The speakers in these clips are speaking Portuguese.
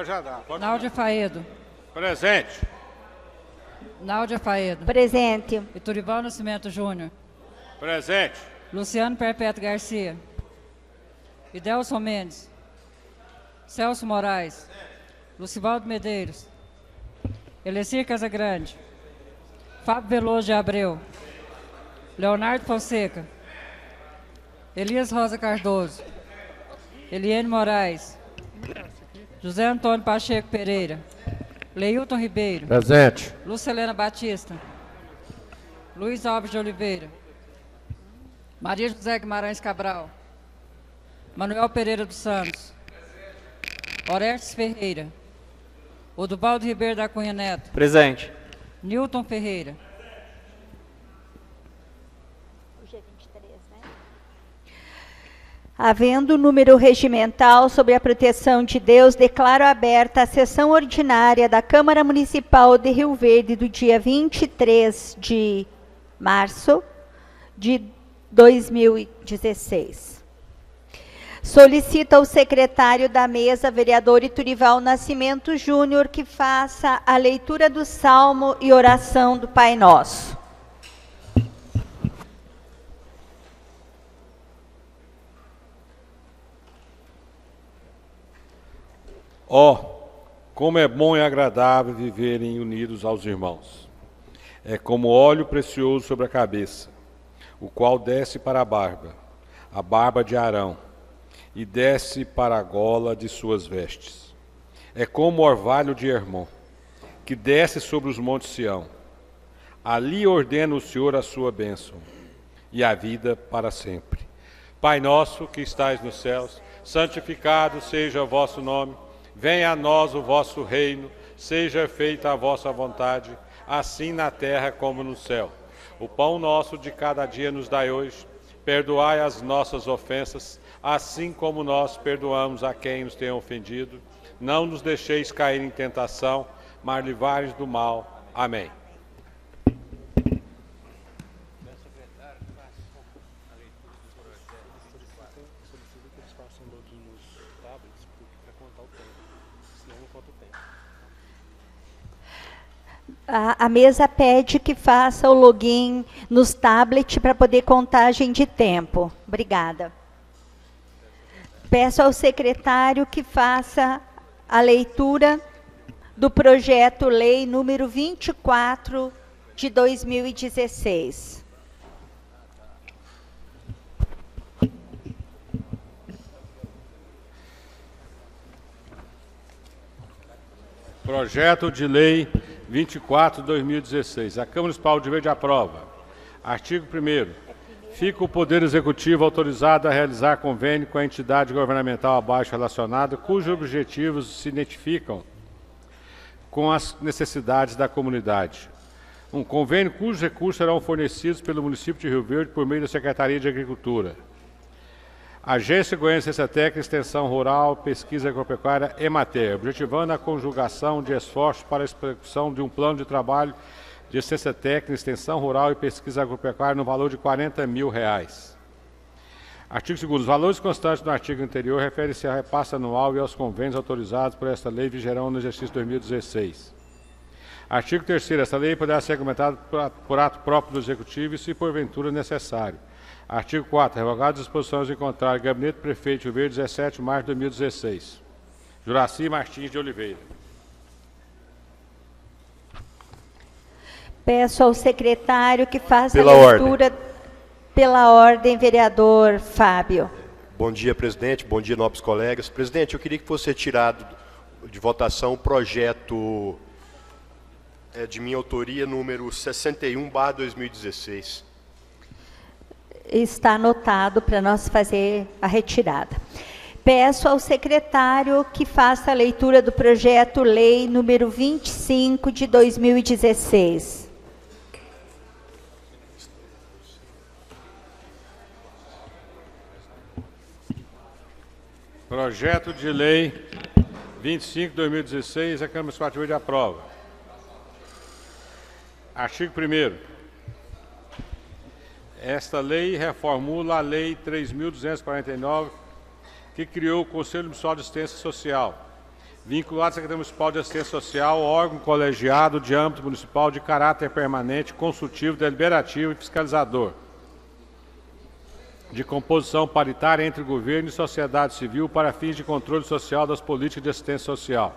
Agora já dá. Náudia Faedo. Presente. Náudia Faedo. Presente. Iturival Nascimento Júnior. Presente. Luciano Perpétuo Garcia. Idelson Mendes. Celso Moraes. Lucivaldo Medeiros. Elecir Casagrande. Fábio Veloso de Abreu. Leonardo Fonseca. Elias Rosa Cardoso. Eliane Moraes. José Antônio Pacheco Pereira. Leilton Ribeiro. Presente. Lucilena Batista. Luiz Alves de Oliveira. Maria José Guimarães Cabral. Manuel Pereira dos Santos. Orestes Ferreira. Oduvaldo Ribeiro da Cunha Neto. Presente. Nilton Ferreira. Hoje é 23, né? Havendo número regimental sobre a proteção de Deus, declaro aberta a sessão ordinária da Câmara Municipal de Rio Verde do dia 23 de março de 2016. Solicito ao secretário da mesa, vereador Iturival Nascimento Júnior, que faça a leitura do Salmo e oração do Pai Nosso. Como é bom e agradável viverem unidos aos irmãos. É como óleo precioso sobre a cabeça, o qual desce para a barba de Arão, e desce para a gola de suas vestes. É como o orvalho de Hermon, que desce sobre os montes Sião. Ali ordena o Senhor a sua bênção, e a vida para sempre. Pai nosso que estais nos céus, santificado seja o vosso nome. Venha a nós o vosso reino, seja feita a vossa vontade, assim na terra como no céu. O pão nosso de cada dia nos dai hoje. Perdoai as nossas ofensas, assim como nós perdoamos a quem nos tem ofendido. Não nos deixeis cair em tentação, mas livrai-nos do mal. Amém. A mesa pede que faça o login nos tablets para poder contagem de tempo. Obrigada. Peço ao secretário que faça a leitura do projeto-lei número 24 de 2016. Projeto de Lei 24 de 2016. A Câmara Municipal de Verde aprova. Artigo 1º. Fica o Poder Executivo autorizado a realizar convênio com a entidade governamental abaixo relacionada, cujos objetivos se identificam com as necessidades da comunidade. Um convênio cujos recursos serão fornecidos pelo município de Rio Verde por meio da Secretaria de Agricultura. Agência Goiana de Ciência Técnica, Extensão Rural, Pesquisa Agropecuária, EMATER, objetivando a conjugação de esforços para a execução de um plano de trabalho de ciência técnica, extensão rural e pesquisa agropecuária no valor de R$40 mil. Artigo 2º. Os valores constantes do artigo anterior referem-se ao repasse anual e aos convênios autorizados por esta lei vigerão no exercício 2016. Artigo 3º. Esta lei poderá ser argumentada por ato próprio do Executivo e, se porventura necessário. Artigo 4º. Revogadas as disposições em contrário, Gabinete do Prefeito de Rio Verde, 17 de março de 2016. Juraci Martins de Oliveira. Peço ao secretário que faça a leitura pela ordem, vereador Fábio. Bom dia, presidente. Bom dia, nobres colegas. Presidente, eu queria que fosse retirado de votação o projeto de minha autoria, número 61/2016. Está anotado para nós fazer a retirada. Peço ao secretário que faça a leitura do projeto-lei número 25 de 2016. Projeto de Lei 25 de 2016, a Câmara Municipal de Verde aprova. Artigo 1º. Esta lei reformula a Lei 3.249, que criou o Conselho Municipal de Assistência Social. vinculado à Secretaria Municipal de Assistência Social, órgão colegiado de âmbito municipal de caráter permanente, consultivo, deliberativo e fiscalizador, de composição paritária entre governo e sociedade civil para fins de controle social das políticas de assistência social.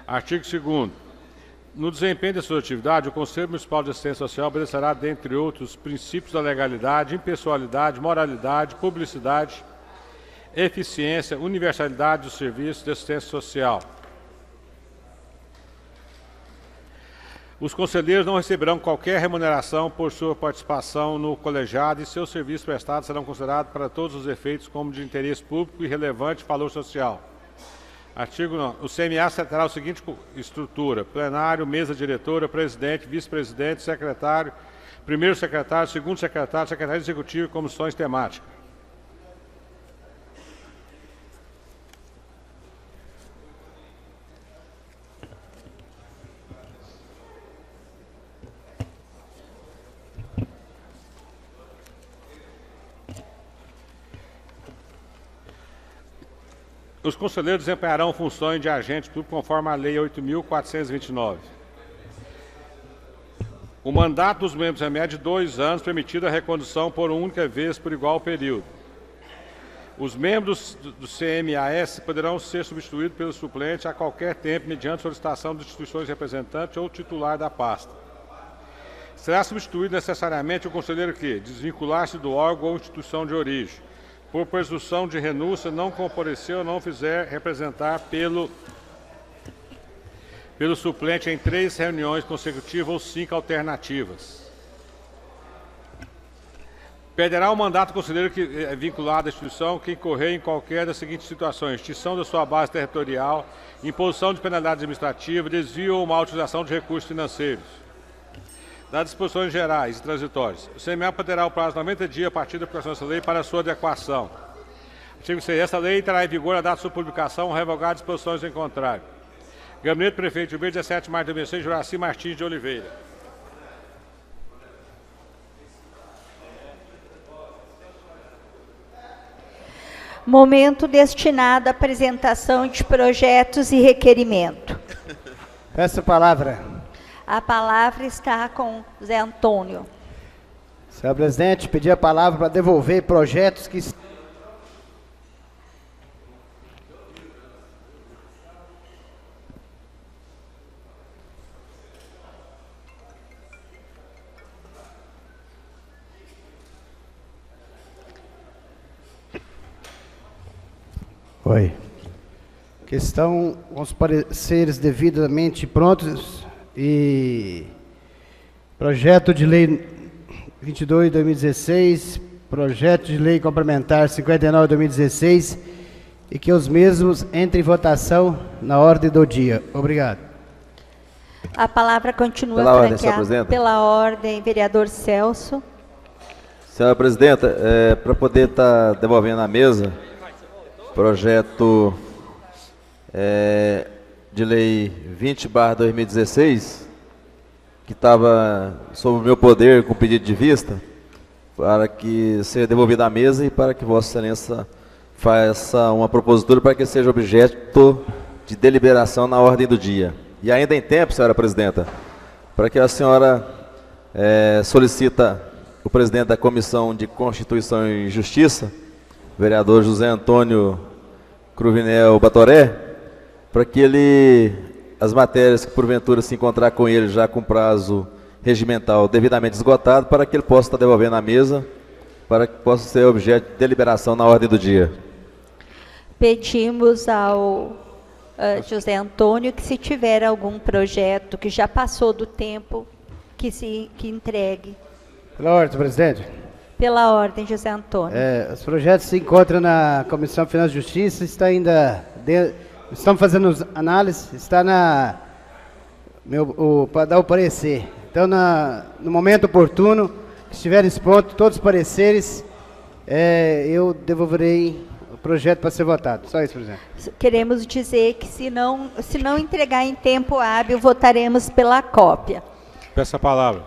Artigo 2º. No desempenho de sua atividade, o Conselho Municipal de Assistência Social obedecerá, dentre outros, princípios da legalidade, impessoalidade, moralidade, publicidade, eficiência, universalidade dos serviços de assistência social. Os conselheiros não receberão qualquer remuneração por sua participação no colegiado e seus serviços prestados serão considerados para todos os efeitos como de interesse público e relevante valor social. Artigo 9. O CMA terá a seguinte estrutura: plenário, mesa diretora, presidente, vice-presidente, secretário, primeiro secretário, segundo secretário, secretário executivo e comissões temáticas. Os conselheiros desempenharão funções de agente público conforme a Lei 8.429. O mandato dos membros é médio de 2 anos, permitida a recondução por única vez por igual período. Os membros do CMAS poderão ser substituídos pelo suplente a qualquer tempo, mediante solicitação de instituições representantes ou titular da pasta. Será substituído necessariamente o conselheiro que desvincular-se do órgão ou instituição de origem, por presunção de renúncia, não comparecer ou não fizer representar pelo suplente em 3 reuniões consecutivas ou 5 alternativas. Perderá o mandato do conselheiro que é vinculado à instituição que incorrer em qualquer das seguintes situações: extinção da sua base territorial, imposição de penalidade administrativa, desvio ou má utilização de recursos financeiros. Das disposições gerais e transitórias, o CMA poderá o prazo de 90 dias a partir da aplicação dessa lei para sua adequação. Artigo 6. Essa lei entrará em vigor a data de sua publicação, revogar disposições em contrário. Gabinete do Prefeito de Rio Verde, 17 de março de 2016, Juraci Martins de Oliveira. Momento destinado à apresentação de projetos e requerimento. Peço a palavra. A palavra está com Zé Antônio. Senhor presidente, pedi a palavra para devolver projetos que... Oi. Que estão com os pareceres devidamente prontos e projeto de lei 22 de 2016, projeto de lei complementar 59 de 2016 e que os mesmos entrem em votação na ordem do dia. Obrigado. A palavra continua pela ordem, senhora presidenta. Pela ordem, vereador Celso. Senhora presidenta, para poder estar devolvendo à mesa projeto de lei 20/2016, que estava sob o meu poder com pedido de vista, para que seja devolvido à mesa e para que Vossa Excelência faça uma propositura para que seja objeto de deliberação na ordem do dia. E ainda em tempo, senhora presidenta, para que a senhora solicita o presidente da Comissão de Constituição e Justiça, vereador José Antônio Cruvinel Batoré, para que ele, as matérias que porventura se encontrar com ele já com prazo regimental devidamente esgotado, para que ele possa estar devolvendo à mesa, para que possa ser objeto de deliberação na ordem do dia. Pedimos ao José Antônio que, se tiver algum projeto que já passou do tempo, que entregue. Pela ordem, presidente. Pela ordem, José Antônio. Os projetos se encontram na Comissão de Finanças e Justiça, está ainda... Estamos fazendo análise, está para dar o parecer. Então, no momento oportuno, que estiverem prontos todos os pareceres, eu devolverei o projeto para ser votado. Só isso, presidente. Queremos dizer que, se não entregar em tempo hábil, votaremos pela cópia. Peço a palavra.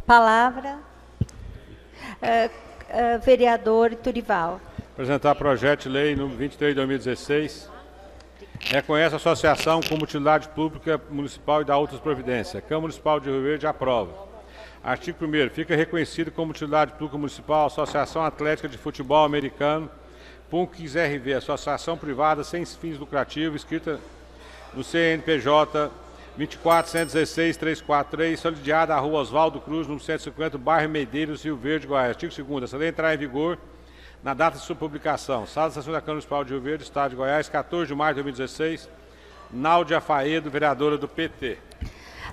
Palavra, vereador Turival. Apresentar projeto de lei número 23 de 2016. Reconhece a associação como utilidade pública municipal e dá outras providências. A Câmara Municipal de Rio Verde aprova. Artigo 1º. Fica reconhecido como utilidade pública municipal a Associação Atlética de Futebol Americano, PUNCS RV, associação privada sem fins lucrativos, inscrita no CNPJ 24.116.343, solidiada à Rua Oswaldo Cruz, número 150, bairro Medeiros, Rio Verde, Goiás. Artigo 2º. Essa lei entrará em vigor na data de sua publicação. Sala de Sessão da Câmara Municipal de Rio Verde, Estado de Goiás, 14 de maio de 2016. Náudia Faedo, vereadora do PT.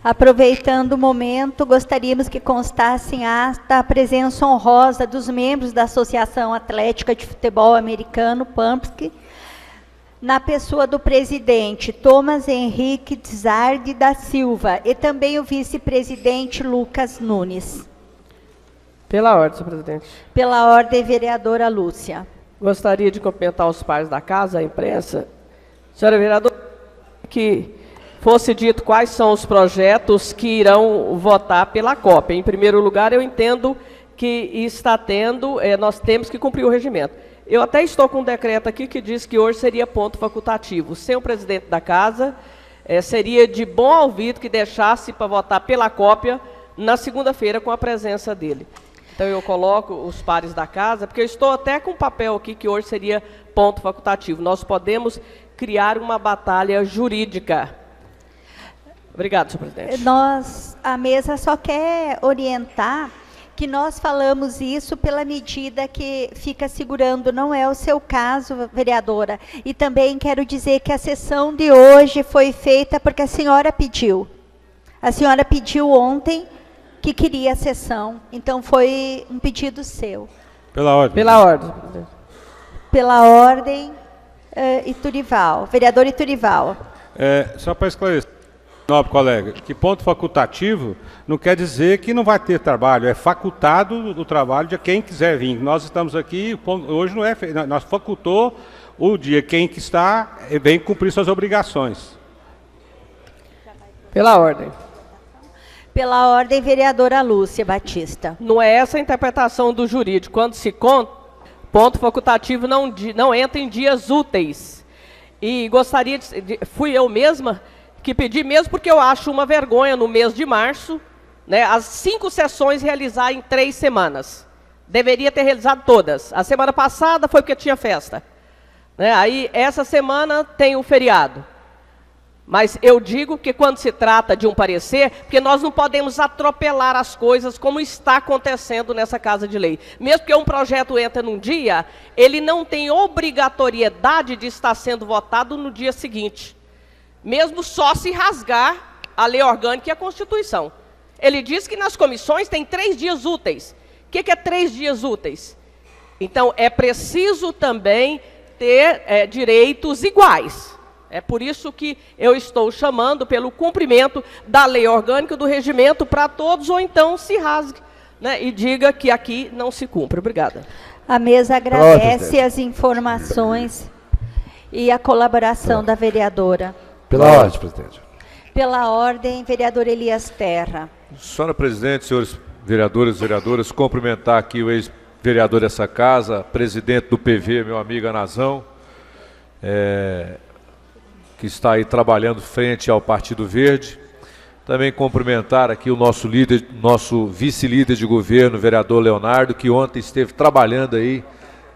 Aproveitando o momento, gostaríamos que constasse em ata a presença honrosa dos membros da Associação Atlética de Futebol Americano, PAMPSC, na pessoa do presidente Thomas Henrique Tzardi da Silva e também o vice-presidente Lucas Nunes. Pela ordem, senhor presidente. Pela ordem, vereadora Lúcia. Gostaria de cumprimentar os pares da casa, a imprensa. Senhora vereadora, que fosse dito quais são os projetos que irão votar pela COP. Em primeiro lugar, eu entendo que está tendo, nós temos que cumprir o regimento. Eu até estou com um decreto aqui que diz que hoje seria ponto facultativo. Sem o presidente da casa, seria de bom ouvido que deixasse para votar pela cópia na segunda-feira com a presença dele. Então eu coloco os pares da casa, porque eu estou até com um papel aqui que hoje seria ponto facultativo. Nós podemos criar uma batalha jurídica. Obrigado, senhor presidente. A mesa só quer orientar que nós falamos isso pela medida que fica segurando, não é o seu caso, vereadora. E também quero dizer que a sessão de hoje foi feita porque a senhora pediu. A senhora pediu ontem que queria a sessão, então foi um pedido seu. Pela ordem. Pela ordem. Pela ordem, Iturival. Vereador Iturival. Só para esclarecer, nobre colega, que ponto facultativo não quer dizer que não vai ter trabalho, é facultado o trabalho de quem quiser vir. Nós estamos aqui, hoje não é, nós facultou o dia, quem que está, vem cumprir suas obrigações. Pela ordem. Pela ordem, vereadora Lúcia Batista. Não é essa a interpretação do jurídico. Quando se conta, ponto facultativo não entra em dias úteis. E gostaria fui eu mesma que pedi, mesmo porque eu acho uma vergonha no mês de março, né, as 5 sessões realizar em 3 semanas. Deveria ter realizado todas. A semana passada foi porque tinha festa. Né, aí, essa semana tem o feriado. Mas eu digo que quando se trata de um parecer, porque nós não podemos atropelar as coisas como está acontecendo nessa Casa de Lei. Mesmo que um projeto entre num dia, ele não tem obrigatoriedade de estar sendo votado no dia seguinte. Mesmo só se rasgar a lei orgânica e a Constituição. Ele diz que nas comissões tem 3 dias úteis. O que é 3 dias úteis? Então, é preciso também ter direitos iguais. É por isso que eu estou chamando pelo cumprimento da lei orgânica do regimento para todos, ou então se rasgue, né, e diga que aqui não se cumpre. Obrigada. A mesa agradece as informações e a colaboração da vereadora. Pela ordem, presidente. Pela ordem, vereador Elias Terra. Senhora presidente, senhores vereadores e vereadoras, cumprimentar aqui o ex-vereador dessa casa, presidente do PV, meu amigo Anazão, que está aí trabalhando frente ao Partido Verde. Também cumprimentar aqui o nosso líder, nosso vice-líder de governo, vereador Leonardo, que ontem esteve trabalhando aí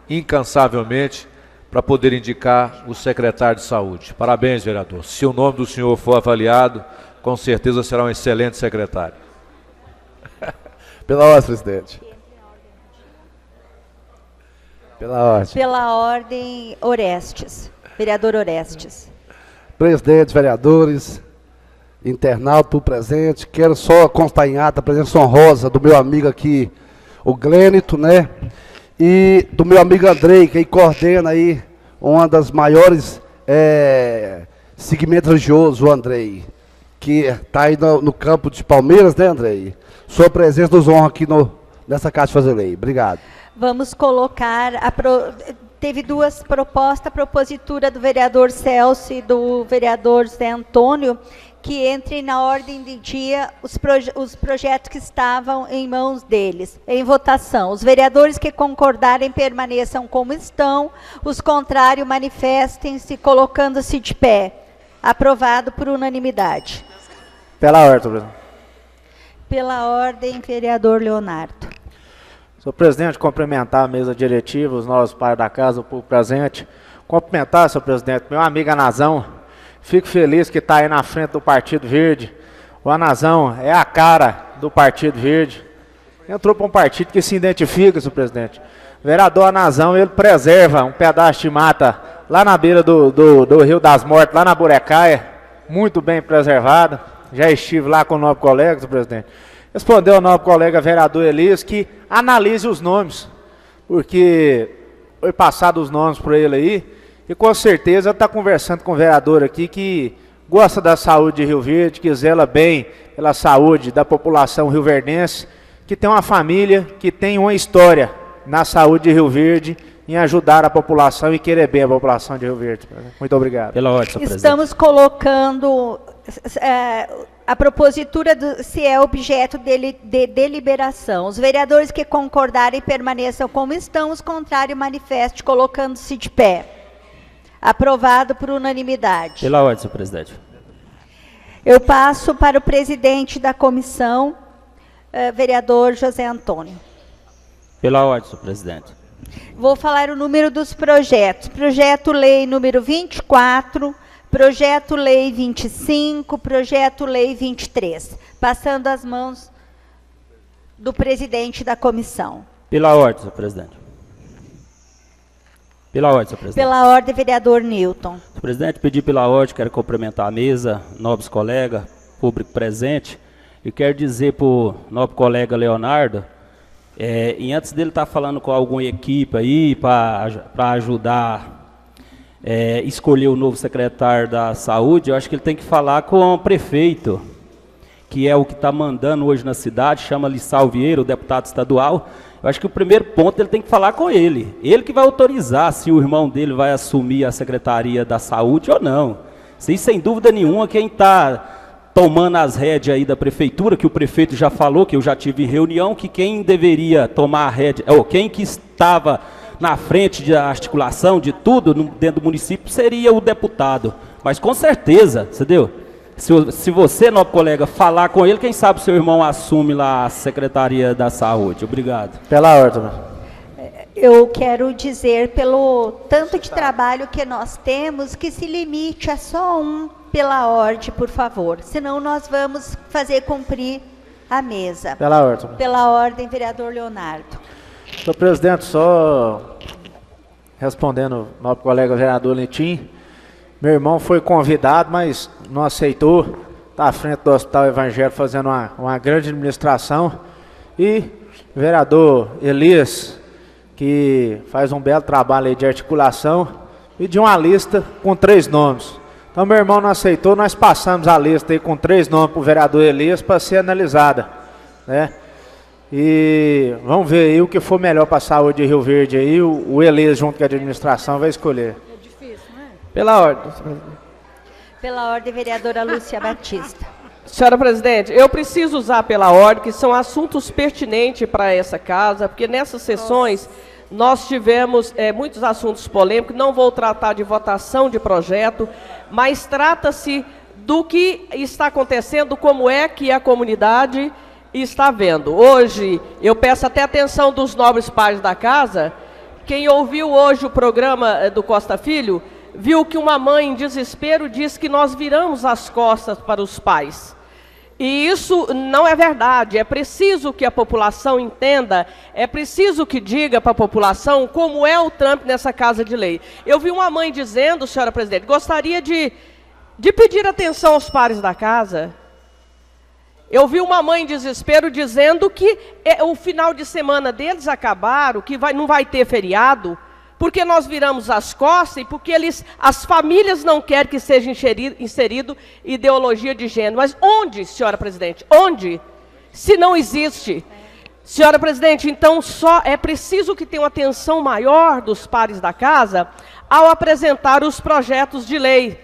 incansavelmente para poder indicar o secretário de saúde. Parabéns, vereador. Se o nome do senhor for avaliado, com certeza será um excelente secretário. Pela ordem, presidente. Pela ordem. Pela ordem, Orestes. Vereador Orestes. Presidente, vereadores, internauta presente, quero só acompanhar a presença honrosa do meu amigo aqui, o Glênito, né? E do meu amigo Andrei, que aí coordena aí uma das maiores segmentos religiosos, o Andrei, que está aí no campo de Palmeiras, né, Andrei? Sua presença nos honra aqui nessa Casa de Fazer Lei. Obrigado. Vamos colocar teve 2 propostas, a propositura do vereador Celso e do vereador Zé Antônio, que entrem na ordem de dia os projetos que estavam em mãos deles. Em votação, os vereadores que concordarem permaneçam como estão, os contrários manifestem-se colocando-se de pé. Aprovado por unanimidade. Pela ordem, presidente. Pela ordem, vereador Leonardo. Senhor presidente, cumprimentar a mesa diretiva, os novos pais da casa, o povo presente. Cumprimentar, senhor presidente, meu amigo Anazão. Fico feliz que está aí na frente do Partido Verde. O Anazão é a cara do Partido Verde. Entrou para um partido que se identifica, senhor presidente. O vereador Anazão, ele preserva um pedaço de mata lá na beira do Rio das Mortes, lá na Burecaia, muito bem preservado. Já estive lá com o novo colega, senhor presidente. Respondeu ao novo colega vereador Elias que analise os nomes, porque foi passado os nomes para ele aí, e com certeza está conversando com o vereador aqui que gosta da saúde de Rio Verde, que zela bem pela saúde da população rioverdense, que tem uma família, que tem uma história na saúde de Rio Verde, em ajudar a população e querer bem a população de Rio Verde. Muito obrigado. Pela ordem, senhor Estamos colocando a propositura se é objeto de deliberação. Os vereadores que concordarem permaneçam como estão, os contrários manifestem colocando-se de pé. Aprovado por unanimidade. Pela ordem, senhor presidente. Eu passo para o presidente da comissão, vereador José Antônio. Pela ordem, senhor presidente. Vou falar o número dos projetos. Projeto-lei número 24, projeto-lei 25, projeto-lei 23. Passando as mãos do presidente da comissão. Pela ordem, senhor presidente. Pela ordem, senhor presidente. Pela ordem, vereador Newton. Senhor presidente, pedi pela ordem, quero cumprimentar a mesa, nobres colegas, público presente, e quero dizer para o nobre colega Leonardo, e antes dele estar falando com alguma equipe aí para ajudar escolher o novo secretário da saúde, eu acho que ele tem que falar com o prefeito, que é o que está mandando hoje na cidade, chama Lissau Vieira, o deputado estadual. Eu acho que o primeiro ponto ele tem que falar com ele. Ele que vai autorizar se o irmão dele vai assumir a Secretaria da Saúde ou não. Isso, sem dúvida nenhuma, quem está tomando as rédeas aí da prefeitura, que o prefeito já falou, que eu já tive em reunião, que quem deveria tomar a rédea, ou quem que estava na frente da articulação de tudo dentro do município seria o deputado. Mas com certeza, entendeu? Se você, nosso colega, falar com ele, quem sabe o seu irmão assume lá a Secretaria da Saúde. Obrigado. Pela ordem. Eu quero dizer, pelo tanto de trabalho que nós temos, que se limite a só um pela ordem, por favor. Senão nós vamos fazer cumprir a mesa. Pela ordem. Pela ordem, vereador Leonardo. Senhor presidente, só respondendo ao nosso colega vereador Lentim, meu irmão foi convidado, mas não aceitou. Está à frente do Hospital Evangélico fazendo uma grande administração. E o vereador Elias, que faz um belo trabalho aí de articulação, pediu uma lista com 3 nomes. Então meu irmão não aceitou, nós passamos a lista aí com 3 nomes para o vereador Elias para ser analisada, né? E vamos ver aí o que for melhor para a saúde de Rio Verde aí, o Elias junto com a administração vai escolher. É difícil, não é? Pela ordem. Pela ordem, vereadora Lúcia Batista. Senhora presidente, eu preciso usar pela ordem, que são assuntos pertinentes para essa casa, porque nessas sessões nós tivemos muitos assuntos polêmicos, não vou tratar de votação de projeto, mas trata-se do que está acontecendo, como é que a comunidade está vendo. Hoje, eu peço até atenção dos nobres pais da casa, quem ouviu hoje o programa do Costa Filho, viu que uma mãe em desespero diz que nós viramos as costas para os pais. E isso não é verdade, é preciso que a população entenda, é preciso que diga para a população como é o trâmite nessa casa de lei. Eu vi uma mãe dizendo, senhora presidente, gostaria de pedir atenção aos pares da casa. Eu vi uma mãe em desespero dizendo que o final de semana deles acabaram, que não vai ter feriado, porque nós viramos as costas e porque as famílias não querem que seja inserido ideologia de gênero. Mas onde, senhora presidente? Onde? Se não existe. Senhora presidente, então só é preciso que tenha uma atenção maior dos pares da casa ao apresentar os projetos de lei.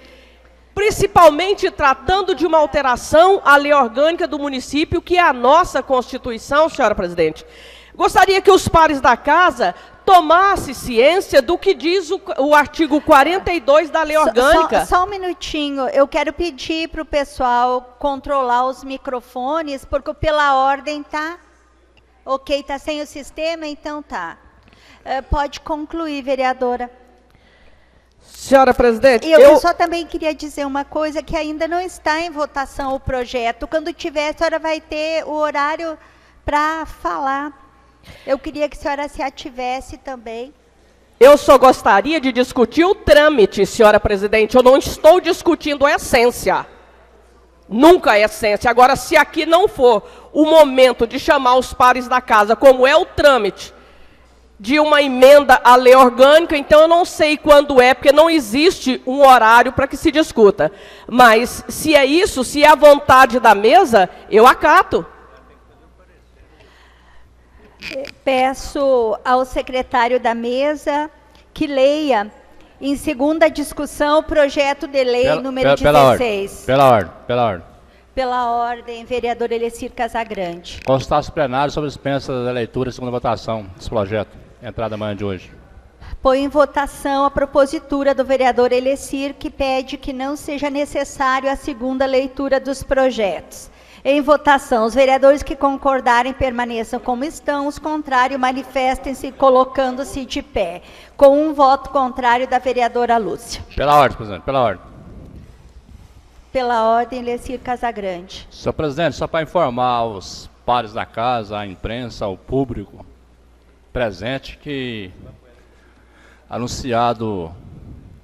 principalmente tratando de uma alteração à lei orgânica do município, que é a nossa Constituição, senhora presidente. Gostaria que os pares da casa tomassem ciência do que diz o artigo 42 da lei orgânica. Só um minutinho, eu quero pedir para o pessoal controlar os microfones, porque pela ordem tá ok, tá sem o sistema, então tá. Pode concluir, vereadora. Senhora presidente, eu só também queria dizer uma coisa, que ainda não está em votação o projeto. Quando tiver, a senhora vai ter o horário para falar. Eu queria que a senhora se ativesse também. Eu só gostaria de discutir o trâmite, senhora presidente. Eu não estou discutindo a essência. Nunca a essência. Agora, se aqui não for o momento de chamar os pares da casa, como é o trâmite de uma emenda à lei orgânica, então eu não sei quando é, porque não existe um horário para que se discuta. Mas, se é isso, se é a vontade da mesa, eu acato. Peço ao secretário da mesa que leia em segunda discussão o projeto de lei número 16. Pela ordem. Pela ordem, vereador Elecir Casagrande. Consultar-se plenário sobre dispensa da leitura e segunda votação desse projeto. Entrada amanhã de hoje. Põe em votação a propositura do vereador Elecir, que pede que não seja necessário a segunda leitura dos projetos. Em votação, os vereadores que concordarem permaneçam como estão, os contrários manifestem-se colocando-se de pé. Com um voto contrário da vereadora Lúcia. Pela ordem, presidente, pela ordem. Pela ordem, Elecir Casagrande. Senhor presidente, só para informar os pares da casa, a imprensa, ao público presente, que anunciado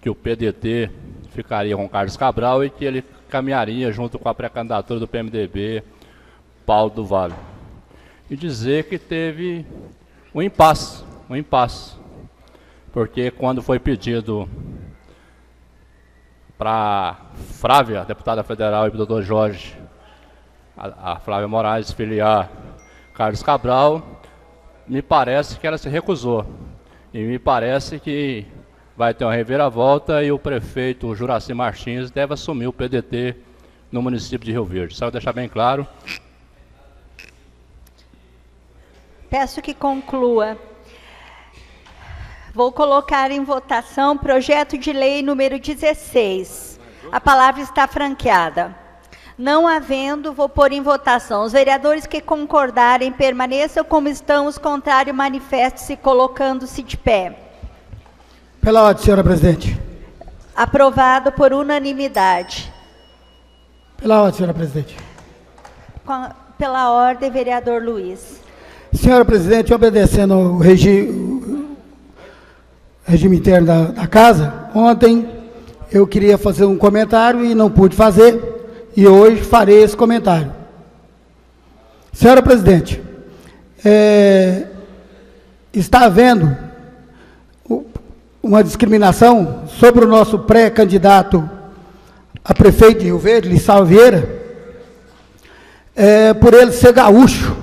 que o PDT ficaria com Carlos Cabral e que ele caminharia junto com a pré-candidatura do PMDB, Paulo do Vale. E dizer que teve um impasse, porque quando foi pedido para Flávia, deputada federal, e o doutor Jorge, a Flávia Moraes, filiar Carlos Cabral, me parece que ela se recusou. E me parece que vai ter uma reviravolta e o prefeito Juraci Martins deve assumir o PDT no município de Rio Verde. Só deixar bem claro. Peço que conclua. Vou colocar em votação projeto de lei número 16. A palavra está franqueada. Não havendo, vou pôr em votação. Os vereadores que concordarem permaneçam como estão, os contrários manifestem-se colocando-se de pé. Pela ordem, senhora presidente. Aprovado por unanimidade. Pela ordem, senhora presidente. Pela ordem, vereador Luiz. Senhora presidente, obedecendo ao regime interno da casa, ontem eu queria fazer um comentário e não pude fazer, e hoje farei esse comentário. Senhora presidente, está havendo uma discriminação sobre o nosso pré-candidato a prefeito de Rio Verde, Lissau Vieira, por ele ser gaúcho.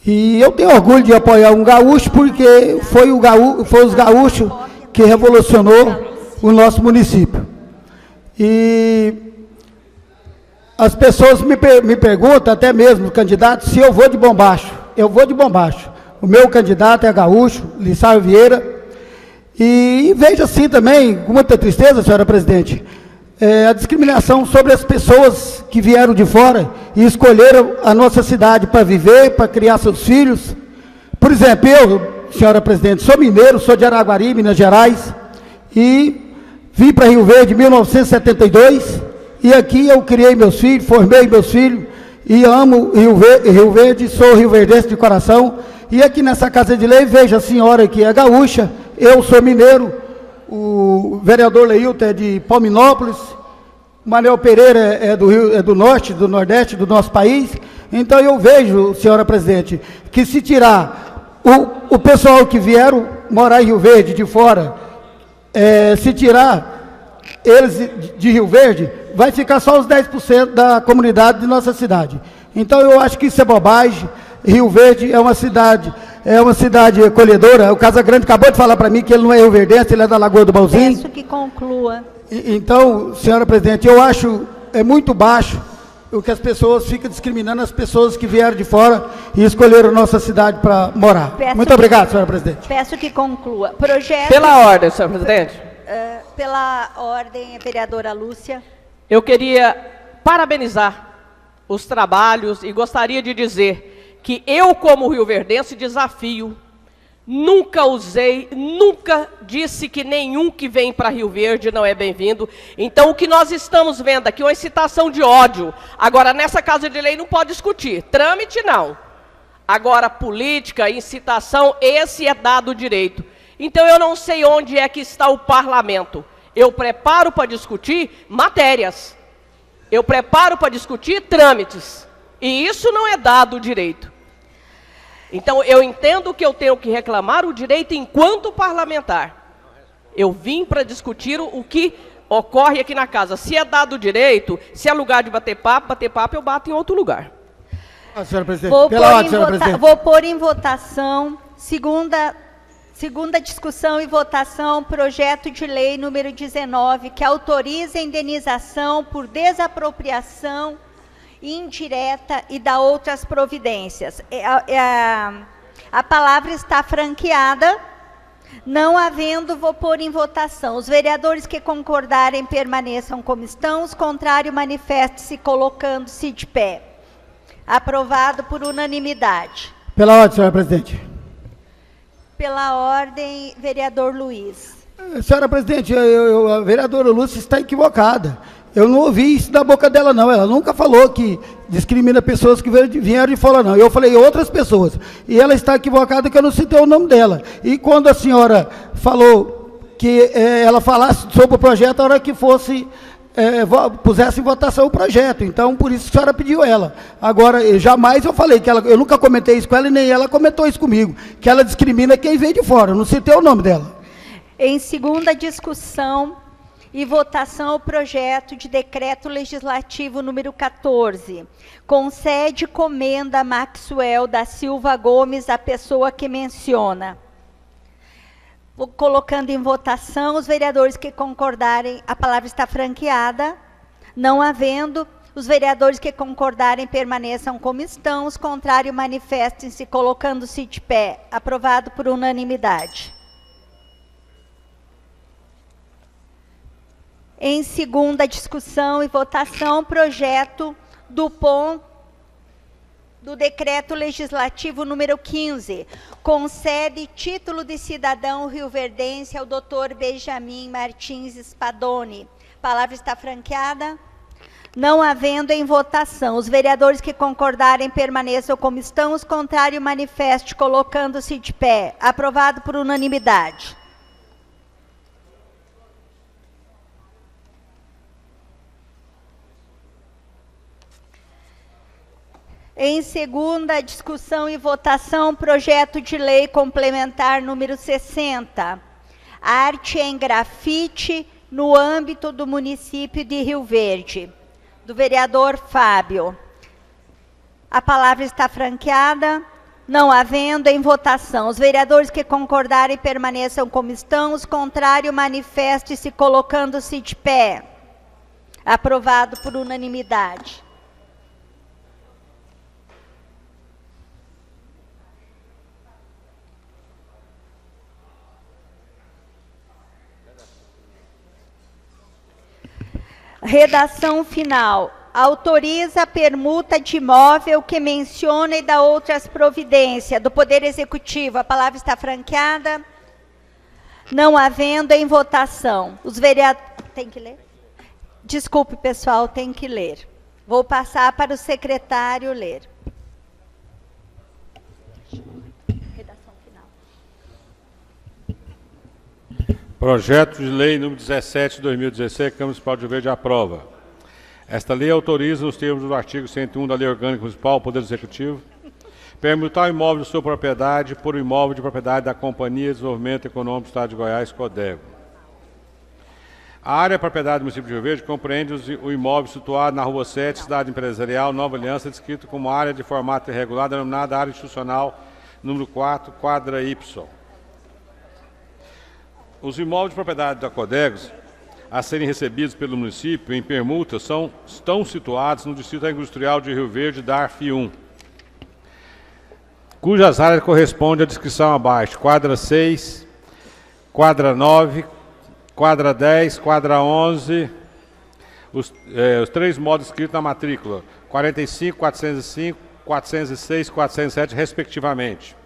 E eu tenho orgulho de apoiar um gaúcho, porque foi os gaúchos que revolucionou o nosso município. E as pessoas me perguntam, até mesmo o candidato, se eu vou de bombacho. Eu vou de bombacho. O meu candidato é gaúcho, Lissau Vieira. E vejo assim também, com muita tristeza, senhora presidente, a discriminação sobre as pessoas que vieram de fora e escolheram a nossa cidade para viver, para criar seus filhos. Por exemplo, eu, senhora presidente, sou mineiro, sou de Araguari, Minas Gerais, e vim para Rio Verde em 1972, e aqui eu criei meus filhos, formei meus filhos, e amo Rio Verde, sou rioverdense de coração, e aqui nessa Casa de Lei, veja a senhora que é gaúcha, eu sou mineiro, o vereador Leilton é de Palminópolis, o Manuel Pereira é do norte, do nordeste do nosso país. Então eu vejo, senhora presidente, que se tirar o pessoal que vieram morar em Rio Verde de fora, se tirar eles de Rio Verde, vai ficar só os 10% da comunidade de nossa cidade. Então eu acho que isso é bobagem. Rio Verde é uma cidade acolhedora. O Casagrande acabou de falar para mim que ele não é rioverdense, ele é da Lagoa do Balzinho. Peço que conclua. Então, senhora presidente, eu acho muito baixo o que as pessoas ficam discriminando as pessoas que vieram de fora e escolheram nossa cidade para morar. Muito obrigado, senhora presidente. Peço que conclua. Projeto... Pela ordem, senhora presidente. Pela ordem, vereadora Lúcia. Eu queria parabenizar os trabalhos e gostaria de dizer que eu, como rioverdense, desafio. Nunca disse que nenhum que vem para Rio Verde não é bem-vindo. Então, o que nós estamos vendo aqui é uma incitação de ódio. Agora, nessa casa de lei não pode discutir. Trâmite, não. Agora, política, incitação, esse é dado direito. Então, eu não sei onde é que está o parlamento. Eu preparo para discutir matérias. Eu preparo para discutir trâmites. E isso não é dado direito. Então, eu entendo que eu tenho que reclamar o direito enquanto parlamentar. Eu vim para discutir o que ocorre aqui na casa. Se é dado direito, se é lugar de bater papo eu bato em outro lugar. Senhora presidente, pela ordem, senhora presidente. Vou pôr em votação, segunda discussão e votação, projeto de lei número 19, que autoriza a indenização por desapropriação indireta e dá outras providências. A palavra está franqueada. Não havendo, vou pôr em votação. Os vereadores que concordarem permaneçam como estão. Os contrários, manifestem-se colocando-se de pé. Aprovado por unanimidade. Pela ordem, senhora presidente. Pela ordem, vereador Luiz. Senhora presidente, a vereadora Lúcia está equivocada. Eu não ouvi isso da boca dela, não. Ela nunca falou que discrimina pessoas que vieram de fora, não. Eu falei outras pessoas. E ela está equivocada que eu não citei o nome dela. E quando a senhora falou que ela falasse sobre o projeto, a hora que fosse, pusesse em votação o projeto. Então, por isso a senhora pediu ela. Agora, jamais eu falei que eu nunca comentei isso com ela e nem ela comentou isso comigo. Que ela discrimina quem veio de fora. Eu não citei o nome dela. Em segunda discussão e votação, o projeto de decreto legislativo número 14. Concede comenda a Maxwell da Silva Gomes, a pessoa que menciona. Vou colocando em votação, os vereadores que concordarem, a palavra está franqueada. Não havendo, os vereadores que concordarem permaneçam como estão. Os contrários, manifestem-se colocando-se de pé. Aprovado por unanimidade. Em segunda discussão e votação, projeto do decreto legislativo número 15. Concede título de cidadão rioverdense ao Dr. Benjamin Martins Spadoni. Palavra está franqueada. Não havendo, em votação. Os vereadores que concordarem permaneçam como estão. Os contrários, manifeste colocando-se de pé. Aprovado por unanimidade. Em segunda discussão e votação, projeto de lei complementar número 60. Arte em grafite no âmbito do município de Rio Verde. Do vereador Fábio. A palavra está franqueada. Não havendo, em votação. Os vereadores que concordarem permaneçam como estão. Os contrários, manifestem-se colocando-se de pé. Aprovado por unanimidade. Redação final. Autoriza a permuta de imóvel que menciona e dá outras providências. Do Poder Executivo, a palavra está franqueada. Não havendo, em votação. Os vereadores... Tem que ler? Desculpe, pessoal, tem que ler. Vou passar para o secretário ler. Redação final. Projeto de lei número 17 de 2016, Câmara Municipal de Rio Verde aprova. Esta lei autoriza, nos termos do artigo 101 da Lei Orgânica Municipal, o Poder Executivo, permutar o imóvel de sua propriedade por um imóvel de propriedade da Companhia de Desenvolvimento Econômico do Estado de Goiás, CODEGO. A área propriedade do município de Rio Verde compreende o imóvel situado na Rua 7, Cidade Empresarial, Nova Aliança, descrito como área de formato irregular, denominada área institucional número 4, quadra Y. Os imóveis de propriedade da CODEGOS a serem recebidos pelo município em permuta estão situados no Distrito Industrial de Rio Verde, DARF 1, cujas áreas correspondem à descrição abaixo: quadra 6, quadra 9, quadra 10, quadra 11, os 3 modos escritos na matrícula, 45, 405, 406 e 407, respectivamente.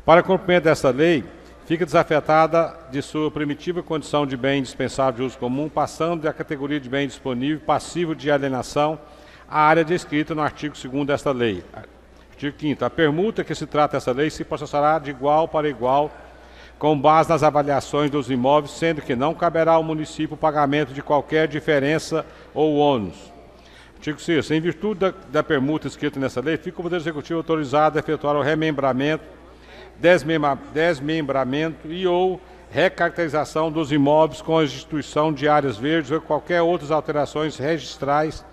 Para cumprimento desta lei, fica desafetada de sua primitiva condição de bem indispensável de uso comum, passando da categoria de bem disponível passivo de alienação à área descrita no artigo 2º desta lei. Artigo 5º. A permuta que se trata desta lei se processará de igual para igual, com base nas avaliações dos imóveis, sendo que não caberá ao município o pagamento de qualquer diferença ou ônus. Artigo 6º. Em virtude da permuta escrita nessa lei, fica o Poder Executivo autorizado a efetuar o remembramento, desmembramento e ou recaracterização dos imóveis com a instituição de áreas verdes ou qualquer outras alterações registrais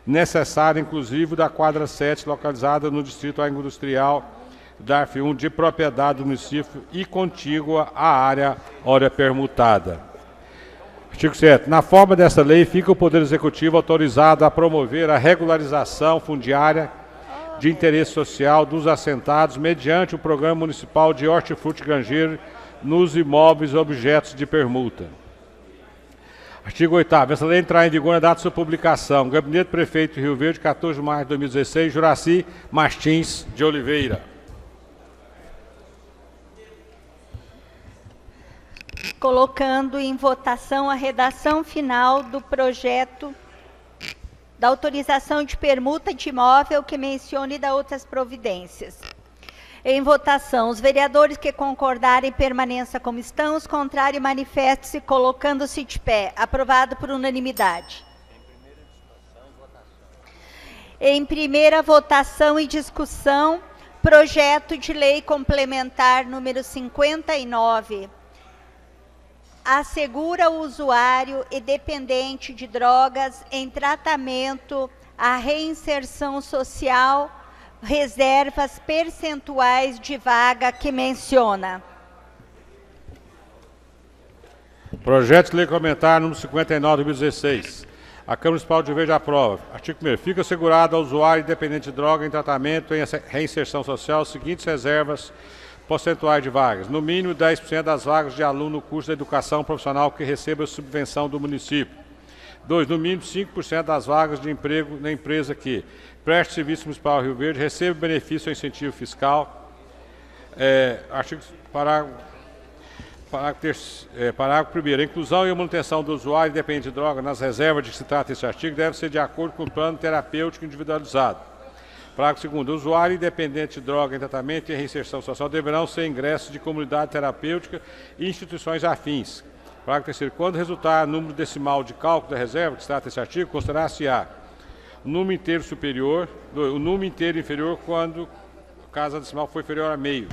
necessárias, inclusive da quadra 7, localizada no Distrito Industrial DARF 1, de propriedade do município e contígua à área ora permutada. Artigo 7. Na forma desta lei, fica o Poder Executivo autorizado a promover a regularização fundiária de interesse social dos assentados mediante o Programa Municipal de Hortifruti Grangeiro nos imóveis objetos de permuta. Artigo 8º. Essa lei entrará em vigor na data de sua publicação. Gabinete do Prefeito de Rio Verde, 14 de março de 2016, Juraci Martins de Oliveira. Colocando em votação a redação final do projeto da autorização de permuta de imóvel que mencione da outras providências. Em votação, os vereadores que concordarem permaneça como estão, os contrários manifestem-se colocando-se de pé. Aprovado por unanimidade. Em primeira votação e discussão, projeto de lei complementar número 59. Assegura o usuário e dependente de drogas em tratamento a reinserção social, reservas percentuais de vaga que menciona. Projeto de lei complementar número 59 de 2016. A Câmara Municipal de Rio Verde aprova. Artigo 1º. Fica assegurado ao usuário independente de droga em tratamento em reinserção social as seguintes reservas percentuais de vagas. No mínimo 10% das vagas de aluno no curso de educação profissional que receba subvenção do município. 2. No mínimo 5% das vagas de emprego na empresa que preste serviço municipal Rio Verde receba benefício ou incentivo fiscal. Parágrafo 1º. A inclusão e a manutenção do usuário independente de droga nas reservas de que se trata esse artigo deve ser de acordo com o plano terapêutico individualizado. Parágrafo 2º. O usuário independente de droga em tratamento e reinserção social deverão ser ingressos de comunidade terapêutica e instituições afins. Parágrafo 3º. Quando resultar número decimal de cálculo da reserva, que se trata desse artigo, considerar-se-á o número inteiro superior, o número inteiro inferior quando a casa decimal for inferior a meio.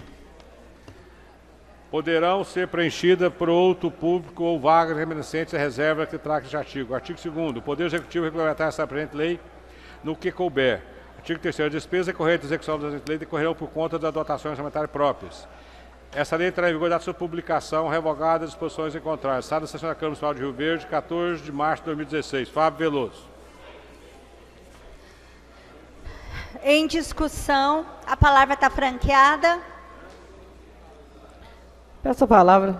Poderão ser preenchidas por outro público ou vagas remanescentes da reserva que trata deste artigo. Artigo 2º. O Poder Executivo regulamentar essa presente lei no que couber. Artigo 3º. As despesas decorrentes da execução da lei decorrerão por conta das dotações orçamentárias próprias. Essa lei entrará em vigor da sua publicação, revogada as disposições em contrário. Estado da Sessão da Câmara Municipal de Rio Verde, 14 de março de 2016. Fábio Veloso. Em discussão, a palavra está franqueada. Peço a palavra.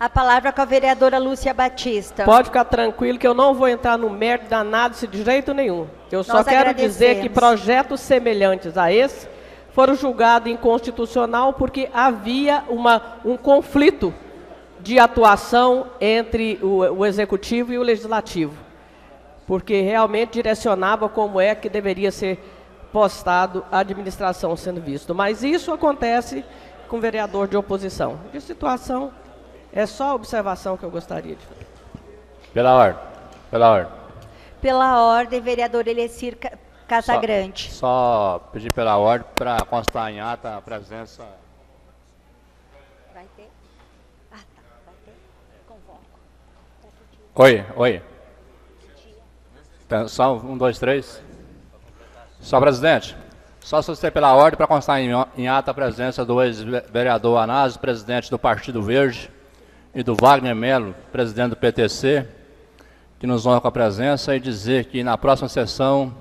A palavra com a vereadora Lúcia Batista. Pode ficar tranquilo que eu não vou entrar no mérito da análise de jeito nenhum. Eu só quero dizer que projetos semelhantes a esse foram julgados inconstitucional porque havia um conflito de atuação entre o Executivo e o Legislativo. Porque realmente direcionava como é que deveria ser postado a administração sendo visto. Mas isso acontece com vereador de oposição. De situação, é só a observação que eu gostaria de fazer. Pela ordem. Pela ordem. Pela ordem, vereador Elecir Casagrande. Só pedir pela ordem para constar em ata a presença. Vai ter? Ah, tá. Vai ter? Convoco. Oi. Atenção, 1, 2, 3. Só, presidente. Só solicitar pela ordem para constar em ata a presença do ex-vereador Anásio, presidente do Partido Verde, e do Wagner Melo, presidente do PTC, que nos honra com a presença, e dizer que na próxima sessão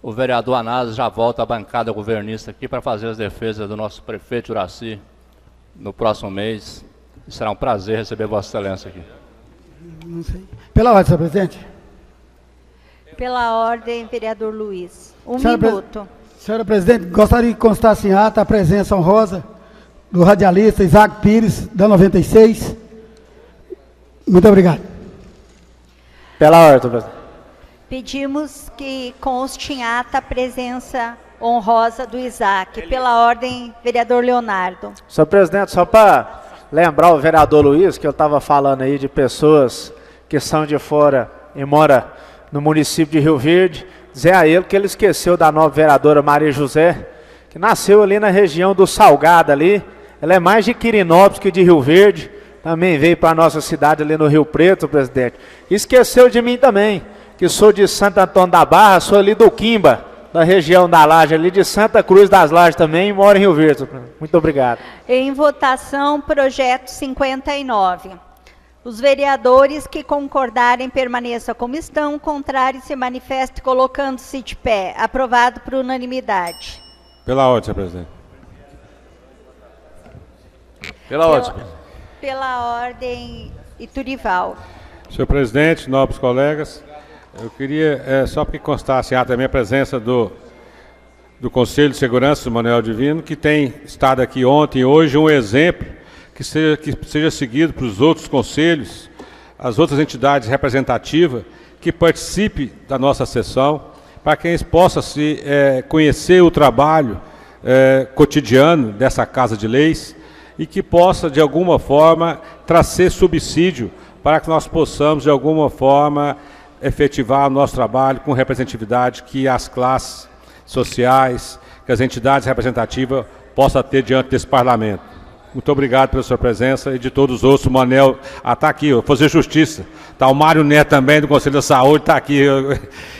o vereador Anásia já volta à bancada governista aqui para fazer as defesas do nosso prefeito Juracy no próximo mês. Será um prazer receber Vossa Excelência aqui. Não sei. Pela ordem, senhor presidente. Pela ordem, vereador Luiz. Minuto. Senhora presidente, gostaria que constasse em ata a presença honrosa do radialista Isaac Pires, da 96. Muito obrigado. Pela ordem, senhor presidente. Pedimos que conste em ata a presença honrosa do Isaac. Pela ordem, vereador Leonardo. Senhor presidente, só para lembrar o vereador Luiz, que eu estava falando aí de pessoas que são de fora e moram no município de Rio Verde, dizer a ele que ele esqueceu da nova vereadora Maria José, que nasceu ali na região do Salgado ali. Ela é mais de Quirinópolis que de Rio Verde, também veio para a nossa cidade ali no Rio Preto, presidente. Esqueceu de mim também, que sou de Santo Antônio da Barra, sou ali do Quimba, da região da Laje, ali de Santa Cruz das Lajes também, e moro em Rio Verde. Muito obrigado. Em votação, projeto 59. Os vereadores que concordarem permaneçam como estão, contrário se manifeste colocando-se de pé. Aprovado por unanimidade. Pela ordem, senhor presidente. Pela ordem. Pela ordem, Iturival. Senhor presidente, nobres colegas, eu queria, só que constasse a minha presença do Conselho de Segurança do Manuel Divino, que tem estado aqui ontem e hoje um exemplo que seja seguido para os outros conselhos, as outras entidades representativas que participem da nossa sessão, para que eles possam conhecer o trabalho cotidiano dessa Casa de Leis e que possa, de alguma forma, trazer subsídio para que nós possamos, de alguma forma, efetivar o nosso trabalho com representatividade que as classes sociais, que as entidades representativas possam ter diante desse parlamento. Muito obrigado pela sua presença e de todos os outros. O Manel está aqui, eu vou fazer justiça. Está o Mário Neto também, do Conselho da Saúde, está aqui.